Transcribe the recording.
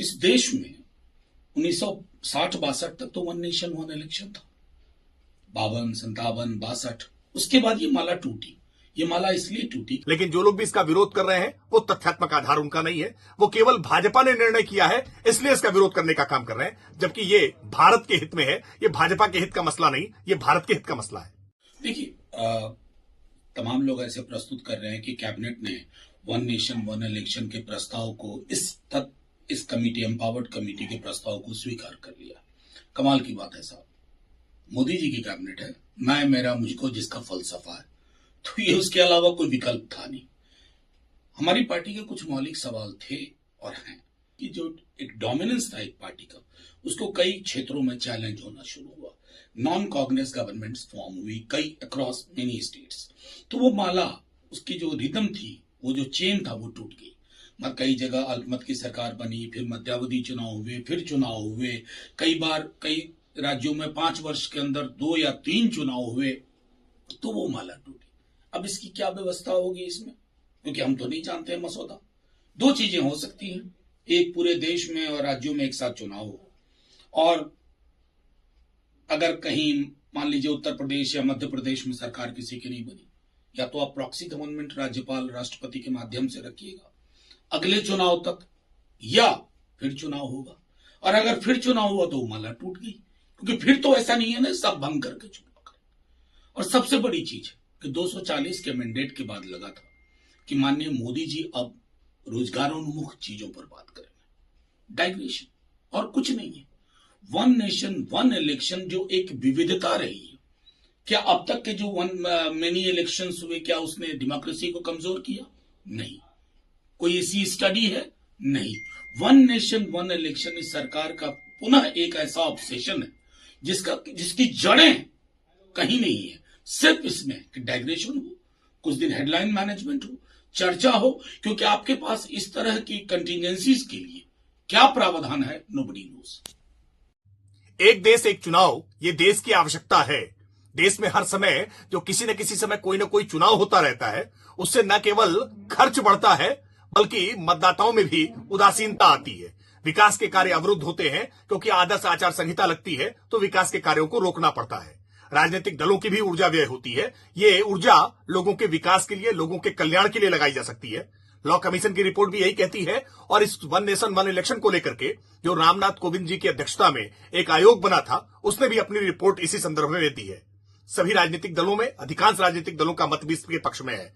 इस देश में 1960-62 तक तो वन नेशन वन इलेक्शन था। 52, 57, 62, उसके बाद ये माला टूटी। ये माला इसलिए टूटी, लेकिन जो लोग भी इसका विरोध कर रहे हैं वो तथ्यात्मक आधार उनका नहीं है। वो केवल भाजपा ने निर्णय किया है इसलिए इसका विरोध करने का काम कर रहे हैं, जबकि ये भारत के हित में है। ये भाजपा के हित का मसला नहीं, ये भारत के हित का मसला है। देखिए, तमाम लोग ऐसे प्रस्तुत कर रहे हैं कि कैबिनेट ने वन नेशन वन इलेक्शन के प्रस्ताव को इस कमिटी, एम्पावर्ड कमिटी के प्रस्ताव को स्वीकार कर लिया। कमाल की बात है साहब, मोदी जी की कैबिनेट है, मैं मेरा मुझको जिसका फलसफा है, तो ये उसके अलावा कोई विकल्प था नहीं। हमारी पार्टी के कुछ मौलिक सवाल थे और हैं कि जो एक डोमिनेंस था एक पार्टी का, उसको कई क्षेत्रों में चैलेंज होना शुरू हुआ। नॉन कॉग्निस गवर्नमेंट्स फॉर्म हुई कई अक्रॉस मेनी स्टेट्स, तो वो माला, उसकी जो रिदम थी, वो जो चेन था, वो टूट गई। कई जगह अल्पमत की सरकार बनी, फिर मध्यावधि चुनाव हुए, फिर चुनाव हुए, कई बार कई राज्यों में 5 वर्ष के अंदर 2 या 3 चुनाव हुए, तो वो माला टूटी। अब इसकी क्या व्यवस्था होगी इसमें, क्योंकि हम तो नहीं जानते हैं मसौदा। 2 चीजें हो सकती हैं, एक पूरे देश में और राज्यों में एक साथ चुनाव हो, और अगर कहीं मान लीजिए उत्तर प्रदेश या मध्य प्रदेश में सरकार किसी की नहीं बनी, या तो आप प्रॉक्सी गवर्नमेंट राज्यपाल राष्ट्रपति के माध्यम से रखिएगा अगले चुनाव तक, या फिर चुनाव होगा। और अगर फिर चुनाव हुआ तो माला टूट गई, क्योंकि फिर तो ऐसा नहीं है ना सब भंग करके चुनाव करें। और सबसे बड़ी चीज कि 240 के मैंडेट के बाद लगा था कि माननीय मोदी जी अब रोजगारोन्मुख चीजों पर बात करेंगे, डाइग्रेशन और कुछ नहीं है। वन नेशन वन इलेक्शन जो एक विविधता रही है, क्या अब तक के जो मेनी इलेक्शंस हुए, क्या उसने डेमोक्रेसी को कमजोर किया? नहीं। कोई ऐसी स्टडी है? नहीं। वन नेशन वन इलेक्शन इस सरकार का पुनः एक ऐसा ऑब्सेशन है जिसकी जड़ें कहीं नहीं है, सिर्फ इसमें कि डाइग्रेशन हो, कुछ दिन हेडलाइन मैनेजमेंट हो, चर्चा हो, क्योंकि आपके पास इस तरह की कंटिजेंसीज के लिए क्या प्रावधान है, नोबडी नोस। एक देश एक चुनाव, ये देश की आवश्यकता है। देश में हर समय जो किसी न किसी समय कोई ना कोई चुनाव होता रहता है, उससे न केवल खर्च बढ़ता है बल्कि मतदाताओं में भी उदासीनता आती है। विकास के कार्य अवरुद्ध होते हैं क्योंकि आदर्श आचार संहिता लगती है, तो विकास के कार्यों को रोकना पड़ता है। राजनीतिक दलों की भी ऊर्जा व्यय होती है। ये ऊर्जा लोगों के विकास के लिए, लोगों के कल्याण के लिए लगाई जा सकती है। लॉ कमीशन की रिपोर्ट भी यही कहती है, और इस वन नेशन वन इलेक्शन को लेकर के जो रामनाथ कोविंद जी की अध्यक्षता में एक आयोग बना था, उसने भी अपनी रिपोर्ट इसी संदर्भ में दी है। सभी राजनीतिक दलों में, अधिकांश राजनीतिक दलों का मत भी इसके पक्ष में है।